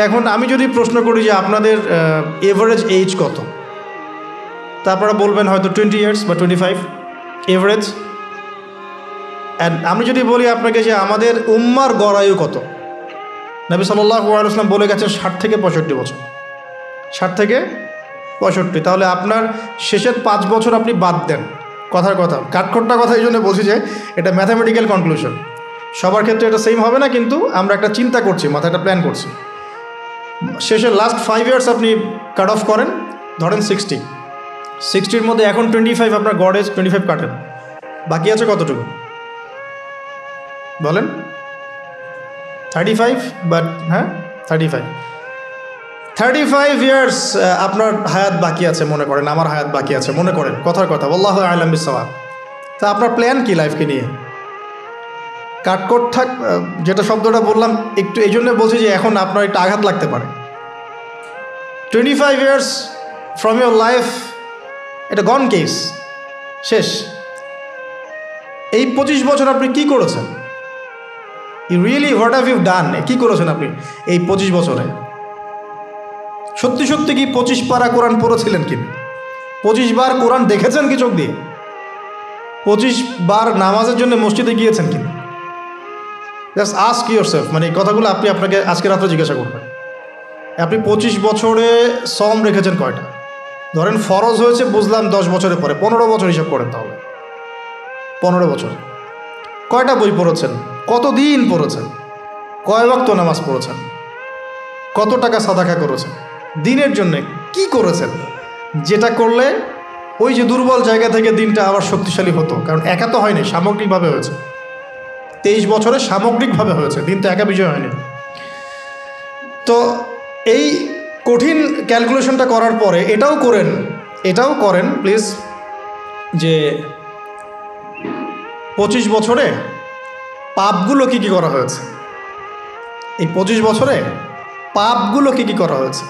এখন আমি যদি প্রশ্ন করি যে আপনাদের এভারেজ এজ কত, তারপরে বলবেন হয়তো 20 ইয়ার্স বা 25 এভারেজ। অ্যান্ড আমি যদি বলি আপনাকে যে আমাদের উম্মার গড় আয়ু কত, নবী সাল্লাল্লাহু আলাইহি ওয়াসাল্লাম বলে গেছেন 60 থেকে 65 বছর, 60 থেকে 65। তাহলে আপনার শেষের 5 বছর আপনি বাদ দেন। কথার কথা, কাঠখোট্টা কথা এই জন্য বলছি যে এটা ম্যাথামেটিক্যাল কনক্লুশন, সবার ক্ষেত্রে এটা সেম হবে না, কিন্তু আমরা একটা চিন্তা করছি, মাথায় একটা প্ল্যান করছি। শেষের লাস্ট 5 ইয়ার্স আপনি কাট অফ করেন, ধরেন 60-র মধ্যে এখন 25 আপনার গড় এজ, 25 কাটেন, বাকি আছে কতটুকু বলেন? 35, বাট হ্যাঁ 35 ইয়ার্স আপনার হায়াত বাকি আছে মনে করেন, আমার হায়াত বাকি আছে মনে করেন, কথার কথা, আল্লাহু আ'লাম বিস-সাওয়াব। তা আপনার প্ল্যান কি লাইফকে নিয়ে? কাঠখোট্টা যেটা শব্দটা বললাম একটু এই জন্য বলছি যে এখন আপনার একটা আঘাত লাগতে পারে। 25 ইয়ার্স ফ্রম ইউর লাইফ, এটা গন কেস, শেষ। এই 25 বছর আপনি কি করেছেন? You really what have you done? কী করেছেন আপনি এই 25 বছরে? সত্যি সত্যি কি 25 পারা কোরআন পড়েছিলেন কি? 25 বার কোরআন দেখেছেন কি চোখ দিয়ে? 25 বার নামাজের জন্য মসজিদে গিয়েছেন কি? জাস্ট আস্ক ইউরসেলফ, মানে এই কথাগুলো আপনি আপনাকে আজকে রাত্রে জিজ্ঞাসা করবেন। আপনি 25 বছরে সম রেখেছেন কয়টা? ধরেন ফরজ হয়েছে বুঝলাম 10 বছরের পরে, 15 বছর হিসাব করেন তাহলে। 15 বছর কয়টা বই পড়েছেন? কতদিন পড়েছেন? কয় ওয়াক্ত নামাজ পড়েছেন? কত টাকা সাদাকা করেছেন? দিনের জন্য কি করেছেন যেটা করলে ওই যে দুর্বল জায়গা থেকে দিনটা আবার শক্তিশালী হতো? কারণ একা তো হয়নি, সামগ্রিকভাবে হয়েছে। 23 বছরে সামগ্রিকভাবে হয়েছে, দিন তো একা বিষয় হয়নি। তো এই কঠিন ক্যালকুলেশনটা করার পরে এটাও করেন প্লিজ, যে 25 বছরে পাপগুলো কি কি করা হয়েছে? এই 25 বছরে পাপগুলো কি কি করা হয়েছে?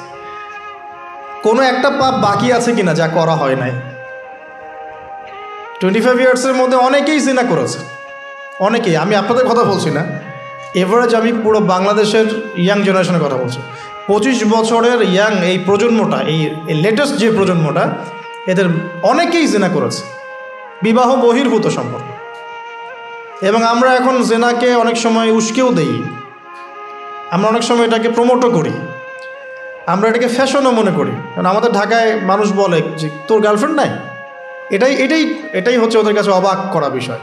কোনো একটা পাপ বাকি আছে কিনা যা করা হয় নাই? 25 ইয়ার্সের মধ্যে অনেকেই জিনা করেছে, অনেকেই। আমি আপনাদের কথা বলছি না, এভারেজ আমি পুরো বাংলাদেশের ইয়াং জেনারেশনের কথা বলছি। 25 বছরের ইয়াং এই প্রজন্মটা, এই লেটেস্ট যে প্রজন্মটা, এদের অনেকেই জিনা করেছে, বিবাহ বহির্ভূত সম্পর্ক। এবং আমরা এখন জেনাকে অনেক সময় উস্কেও দেই, আমরা অনেক সময় এটাকে প্রমোটও করি, আমরা এটাকে ফ্যাশনও মনে করি। কারণ আমাদের ঢাকায় মানুষ বলে যে তোর গার্লফ্রেন্ড নাই, এটাই হচ্ছে ওদের কাছে অবাক করা বিষয়।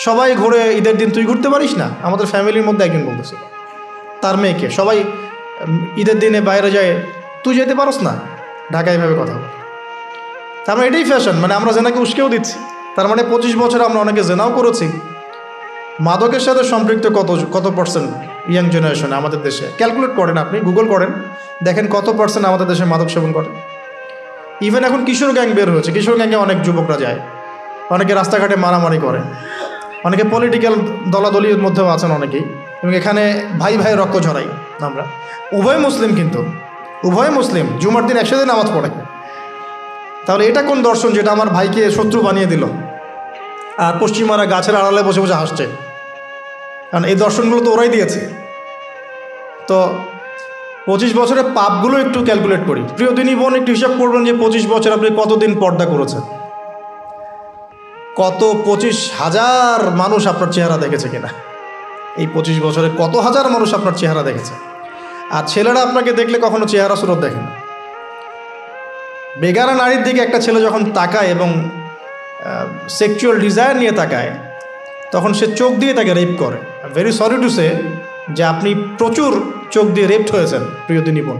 সবাই ঘুরে, ঈদের দিন তুই ঘুরতে পারিস না? আমাদের ফ্যামিলির মধ্যে একজন বলতেছিল তার মেয়েকে, সবাই ঈদের দিনে বাইরে যায়, তুই যেতে পারস না? ঢাকায় এভাবে কথা বলে। তার মানে এটাই ফ্যাশন, মানে আমরা জেনাকে উস্কেও দিচ্ছি। তার মানে 25 বছর আমরা অনেকে জেনাও করেছি। মাদকের সাথে সম্পৃক্ত কত পার্সেন্ট ইয়াং জেনারেশনে আমাদের দেশে? ক্যালকুলেট করেন, আপনি গুগল করেন, দেখেন কত পার্সেন্ট আমাদের দেশে মাদক সেবন করে। ইভেন এখন কিশোর গ্যাং বের হয়েছে, কিশোর গ্যাংয়ে অনেক যুবকরা যায়, অনেকে রাস্তাঘাটে মারামারি করে, অনেকে পলিটিক্যাল দলাদলির মধ্যেও আছেন অনেকেই, এবং এখানে ভাই ভাই রক্ত ঝরাই আমরা। উভয় মুসলিম, কিন্তু উভয় মুসলিম, জুমার দিন একসাথে নামাজ পড়ে। তাহলে এটা কোন দর্শন যেটা আমার ভাইকে শত্রু বানিয়ে দিল, আর পশ্চিমারা গাছের আড়ালে বসে বসে হাসছে? কারণ এই দর্শনগুলো তো ওরাই দিয়েছে। তো 25 বছরের পাপগুলো একটু ক্যালকুলেট করি। প্রিয় দিনী বোন, একটু হিসাব করবেন যে 25 বছর আপনি কতদিন পর্দা করেছেন, কত 25,000 মানুষ আপনার চেহারা দেখেছে কিনা? এই 25 বছরে কত হাজার মানুষ আপনার চেহারা দেখেছে? আর ছেলেরা আপনাকে দেখলে কখনো চেহারা সুরত দেখে না। বেগানা নারীর দিকে একটা ছেলে যখন তাকায় এবং সেক্সুয়াল ডিজায়ার নিয়ে তাকায়, তখন সে চোখ দিয়ে তাকে রেপ করে। ভেরি সরি টু সে যে আপনি প্রচুর চোখ দিয়ে রেপড হয়েছেন প্রিয় দিনী বোন।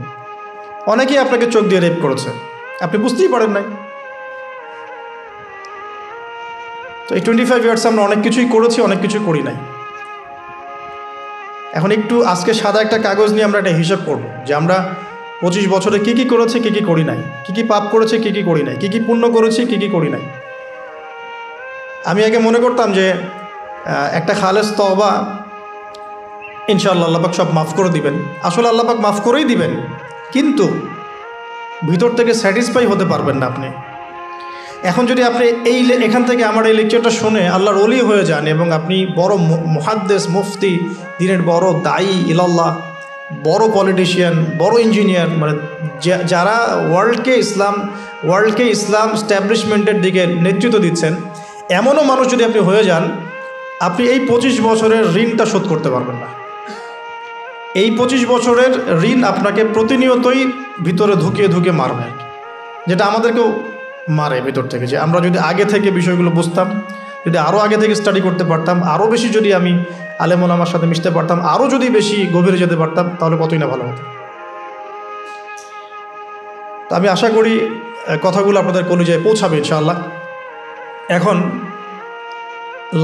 অনেকেই আপনাকে চোখ দিয়ে রেপ করেছে, আপনি বুঝতেই পারেন নাই। তো এই 25 ইয়ার্সে আমরা অনেক কিছুই করেছি, অনেক কিছুই করি নাই। এখন একটু আজকে সাদা একটা কাগজ নিয়ে আমরা একটা হিসাব করব যে আমরা 25 বছরে কী কী করেছি, কী কী করি নাই, কী কী পাপ করেছি, কী কী করি নাই, কী কী পুণ্য করেছি, কী কী করি নাই। আমি আগে মনে করতাম যে একটা খালেস তওবা ইনশাআল্লাহ আল্লাহ পাক সব মাফ করে দিবেন। আসলে আল্লাহ পাক মাফ করেই দিবেন, কিন্তু ভিতর থেকে স্যাটিসফাই হতে পারবেন না আপনি। এখন যদি আপনি এখান থেকে আমার এই লেকচারটা শুনে আল্লাহর ওলি হয়ে যান এবং আপনি বড় মুহাদ্দিস, মুফতি, দিনের বড় দায়ী ইলাল্লাহ, বড় পলিটিশিয়ান, বড় ইঞ্জিনিয়ার, মানে যারা ওয়ার্ল্ডকে ইসলাম স্ট্যাবলিশমেন্টের দিকে নেতৃত্ব দিচ্ছেন, এমনও মানুষ যদি আপনি হয়ে যান, আপনি এই 25 বছরের ঋণটা শোধ করতে পারবেন না। এই 25 বছরের ঋণ আপনাকে প্রতিনিয়তই ভিতরে ঢুকিয়ে মারবে, যেটা আমাদেরকেও মারে ভিতর থেকে। যে আমরা যদি আগে থেকে বিষয়গুলো বুঝতাম, যদি আরও আগে থেকে স্টাডি করতে পারতাম, আরও বেশি যদি আমি আলেম ওলামার সাথে মিশতে পারতাম, আরও যদি বেশি গভীরে যেতে পারতাম, তাহলে কতই না ভালো হতো। তো আমি আশা করি কথাগুলো আপনাদের কলিজায় পৌঁছাবে ইনশাআল্লাহ। এখন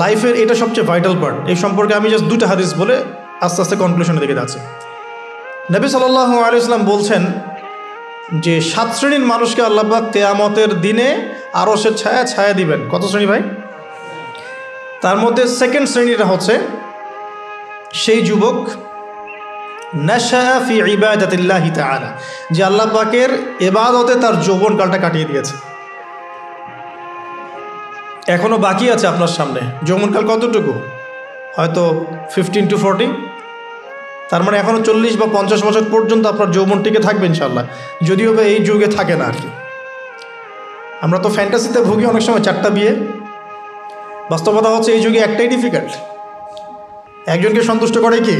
লাইফের এটা সবচেয়ে ভাইটাল পার্ট। এই সম্পর্কে আমি জাস্ট 2টা হাদিস বলে আস্তে আস্তে কনক্লুশনের দিকে যাচ্ছি। নবী সাল্লাল্লাহু আলাইহি ওয়াসাল্লাম বলছেন যে 7 শ্রেণীর মানুষকে আল্লাহ পাক কিয়ামতের দিনে আরশের ছায়া দিবেন। কত শ্রেণী ভাই? তার মধ্যে সেকেন্ড শ্রেণীটা হচ্ছে সেই যুবক নাশা ফি ইবাদাতিল্লাহি তাআলা, যে আল্লাহ পাকের ইবাদতে তার যৌবনকালটা কাটিয়ে দিয়েছে। এখনো বাকি আছে আপনার সামনে। যৌবনকাল কতটুকু? হয়তো 15 to 40। তার মানে এখনও 40 বা 50 বছর পর্যন্ত আপনার যৌবন টিকে থাকবে ইনশাআল্লাহ, যদিও বা এই যুগে থাকে না আর কি। আমরা তো ফ্যান্টাসিতে ভুগি অনেক সময় 4টা বিয়ে। বাস্তবতা হচ্ছে এই যুগে একটাই ডিফিকাল্ট। একজনকে সন্তুষ্ট করে কি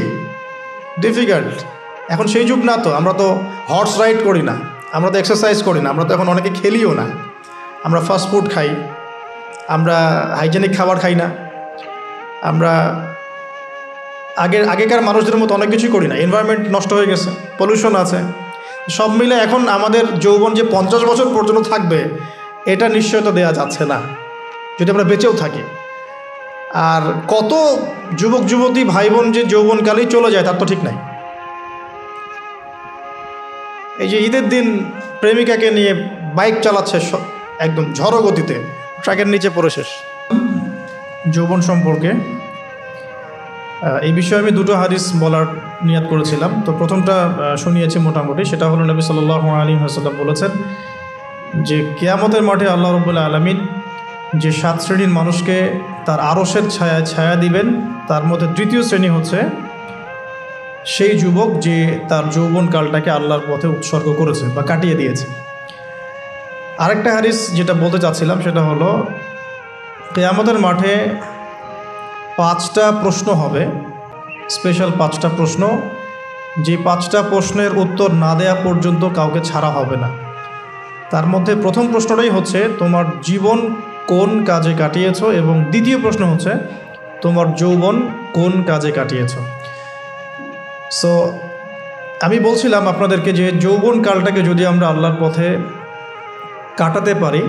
ডিফিকাল্ট। এখন সেই যুগ না তো। আমরা তো হর্স রাইড করি না, আমরা তো এক্সারসাইজ করি না, আমরা তো এখন অনেকে খেলিও না। আমরা ফাস্ট ফুড খাই, আমরা হাইজেনিক খাবার খাই না, আমরা আগেকার মানুষদের মতো অনেক কিছুই করি না। এনভায়রনমেন্ট নষ্ট হয়ে গেছে, পলিউশন আছে। সব মিলে এখন আমাদের যৌবন যে 50 বছর পর্যন্ত থাকবে, এটা নিশ্চয়তা দেওয়া যাচ্ছে না যদি আমরা বেঁচেও থাকি। আর কত যুবক যুবতী ভাই বোন যে যৌবনকালেই চলে যায় তার তো ঠিক নাই। এই যে ঈদের দিন প্রেমিকাকে নিয়ে বাইক চালাচ্ছে একদম ঝড়ো গতিতে, ট্রাকের নিচে পড়ে শেষ। যৌবন সম্পর্কে এই বিষয়ে আমি 2টো হাদিস বলার নিয়াত করেছিলাম। তো প্রথমটা শুনিয়েছি মোটামুটি, সেটা হলো নবী সাল্লাল্লাহু আলাইহি ওয়াসাল্লাম বলেছেন যে কিয়ামতের মাঠে আল্লাহ রাব্বুল আলামিন যে 7 শ্রেণীর মানুষকে তার আরশের ছায়া দিবেন, তার মধ্যে 3য় শ্রেণী হচ্ছে সেই যুবক যে তার যৌবনকালটাকে আল্লাহর পথে উৎসর্গ করেছে বা কাটিয়ে দিয়েছে। আরেকটা হাদিস যেটা বলতে চাচ্ছিলাম সেটা হলো কিয়ামতের মাঠে 5টা প্রশ্ন হবে, স্পেশাল 5টা প্রশ্ন, যে 5টা প্রশ্নের উত্তর না দেওয়া পর্যন্ত কাউকে ছাড়া হবে না। তার মধ্যে প্রথম প্রশ্নটাই হচ্ছে তোমার জীবন কোন কাজে কাটিয়েছো, এবং দ্বিতীয় প্রশ্ন হচ্ছে তোমার যৌবন কোন কাজে কাটিয়েছো। সো আমি বলছিলাম আপনাদেরকে যে যৌবনকালটাকে যদি আমরা আল্লাহর পথে কাটাতে পারি,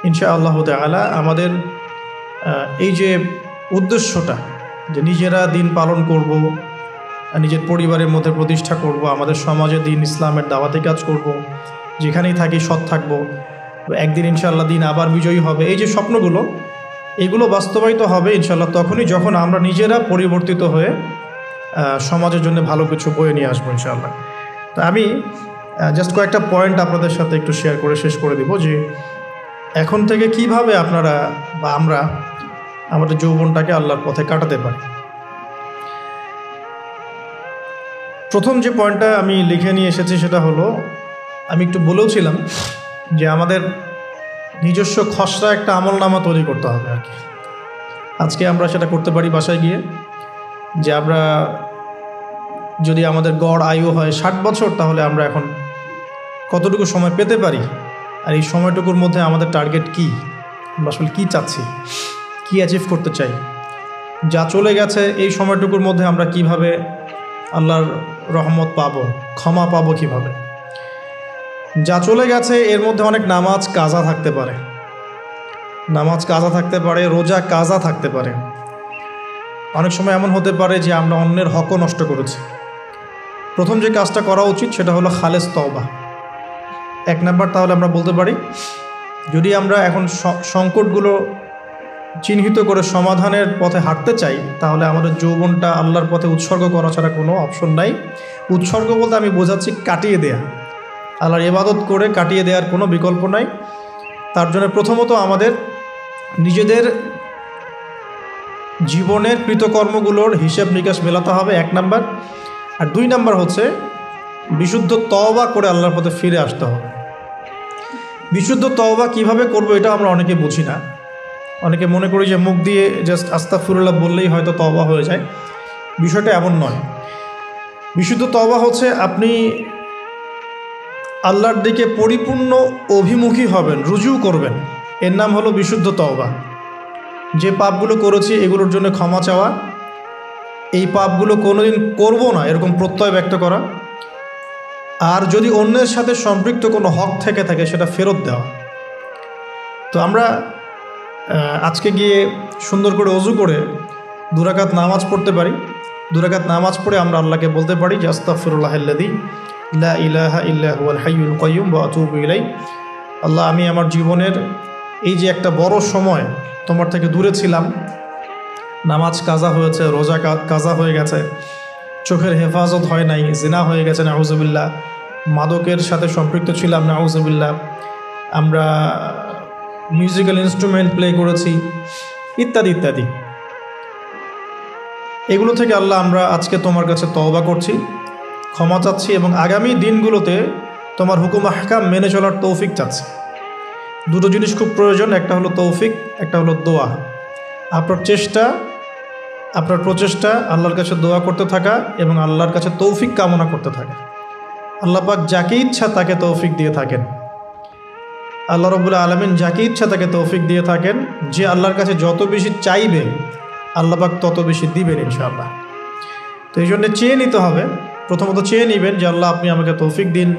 ইনশাআল্লাহ তাআলা আমাদের এই যে উদ্দেশ্যটা, যে নিজেরা দিন পালন করব, নিজের পরিবারের মধ্যে প্রতিষ্ঠা করব, আমাদের সমাজে দিন ইসলামের দাওয়াতি কাজ করব, যেখানেই থাকি সৎ থাকব, একদিন ইনশাআল্লাহ দিন আবার বিজয়ী হবে, এই যে স্বপ্নগুলো, এগুলো বাস্তবায়িত হবে ইনশাআল্লাহ তখনই যখন আমরা নিজেরা পরিবর্তিত হয়ে সমাজের জন্য ভালো কিছু বয়ে নিয়ে আসবো ইনশাআল্লাহ। তো আমি জাস্ট কয়েকটা পয়েন্ট আপনাদের সাথে একটু শেয়ার করে শেষ করে দেব যে এখন থেকে কিভাবে আপনারা বা আমরা আমাদের যৌবনটাকে আল্লাহর পথে কাটাতে পারি। প্রথম যে পয়েন্টটা আমি লিখে নিয়ে এসেছি সেটা হলো, আমি একটু বলেওছিলাম যে আমাদের নিজস্ব খসড়া একটা আমলনামা তৈরি করতে হবে আর কি। আজকে আমরা সেটা করতে পারি বাসায় গিয়ে, যে আমরা যদি আমাদের গড় আয়ু হয় 60 বছর, তাহলে আমরা এখন কতটুকু সময় পেতে পারি, আর এই সময়টুকুর মধ্যে আমাদের টার্গেট কি, আমরা আসলে কী চাচ্ছি, কী অ্যাচিভ করতে চাই। যা চলে গেছে এই সময়টুকুর মধ্যে আমরা কিভাবে আল্লাহর রহমত পাবো, ক্ষমা পাবো কিভাবে। যা চলে গেছে এর মধ্যে অনেক নামাজ কাজা থাকতে পারে, রোজা কাজা থাকতে পারে। অনেক সময় এমন হতে পারে যে আমরা অন্যের হকও নষ্ট করেছি। প্রথম যে কাজটা করা উচিত সেটা হলো খালেস তওবা। 1 নাম্বার তাহলে আমরা বলতে পারি, যদি আমরা এখন সংকটগুলো চিহ্নিত করে সমাধানের পথে হাঁটতে চাই, তাহলে আমাদের যৌবনটা আল্লাহর পথে উৎসর্গ করা ছাড়া কোনো অপশন নাই। উৎসর্গ বলতে আমি বোঝাচ্ছি কাটিয়ে দেয়া, আল্লাহর ইবাদত করে কাটিয়ে দেওয়ার কোনো বিকল্প নাই। তার জন্য প্রথমত আমাদের নিজেদের জীবনের কৃতকর্মগুলোর হিসেব নিকাশ মেলাতে হবে 1 নাম্বার। আর 2 নাম্বার হচ্ছে বিশুদ্ধ তওবা করে আল্লাহর পথে ফিরে আসতে হবে। বিশুদ্ধ তওবা কিভাবে করব এটা আমরা অনেকে বুঝি না। অনেকে মনে করি যে মুখ দিয়ে জাস্ট আস্তাগফিরুল্লাহ বললেই হয়তো তওবা হয়ে যায়। বিষয়টা এমন নয়। বিশুদ্ধ তওবা হচ্ছে আপনি আল্লাহর দিকে পরিপূর্ণ অভিমুখী হবেন, রুজু করবেন, এর নাম হলো বিশুদ্ধ তওবা। যে পাপগুলো করেছি এগুলোর জন্য ক্ষমা চাওয়া, এই পাপগুলো কোনোদিন করব না এরকম প্রত্যয় ব্যক্ত করা, আর যদি অন্যের সাথে সম্পৃক্ত কোনো হক থেকে থাকে সেটা ফেরত দেওয়া। তো আমরা আজকে গিয়ে সুন্দর করে ওযু করে 2 রাকাত নামাজ পড়তে পারি। 2 রাকাত নামাজ পড়ে আমরা আল্লাহকে বলতে পারি যে আস্তাগফিরুল্লাহাল্লাযী লা ইলাহা ইল্লা হুয়াল হাইয়ুল কাইয়্যুম ওয়া আতুবু ইলাইহি। আল্লাহ, আমি আমার জীবনের এই যে একটা বড় সময় তোমার থেকে দূরে ছিলাম, নামাজ কাজা হয়েছে, রোজা কাজা হয়ে গেছে, চোখের হেফাজত হয় নাই, জিনা হয়ে গেছে নাউজুবিল্লাহ, মাদকের সাথে সম্পৃক্ত ছিলাম নাউজুবিল্লাহ, আমরা মিউজিক্যাল ইনস্ট্রুমেন্ট প্লে করেছি, ইত্যাদি ইত্যাদি। এগুলো থেকে আল্লাহ আমরা আজকে তোমার কাছে তওবা করছি, ক্ষমা চাচ্ছি এবং আগামী দিনগুলোতে তোমার হুকুম আহকাম মেনে চলার তৌফিক চাচ্ছি। 2টো জিনিস খুব প্রয়োজন, একটা হলো তৌফিক, একটা হলো দোয়া। আপনার প্রচেষ্টা আল্লাহর কাছে দোয়া করতে থাকা এবং আল্লাহর কাছে তৌফিক কামনা করতে থাকা। আল্লাহ পাক যাকে ইচ্ছা তাকে তৌফিক দিয়ে থাকেন। আল্লাহ রাব্বুল আলামিন যাকে ইচ্ছা তাকে তৌফিক দিয়ে থাকেন। যে আল্লাহর কাছে যত বেশি চাইবে আল্লাহ পাক তত বেশি দিবেন ইনশাআল্লাহ। তো এই জন্য চেয়ে নিতে হবে, প্রথমত চেয়ে নেবেন যে আল্লাহ আপনি আমাকে তৌফিক দিন।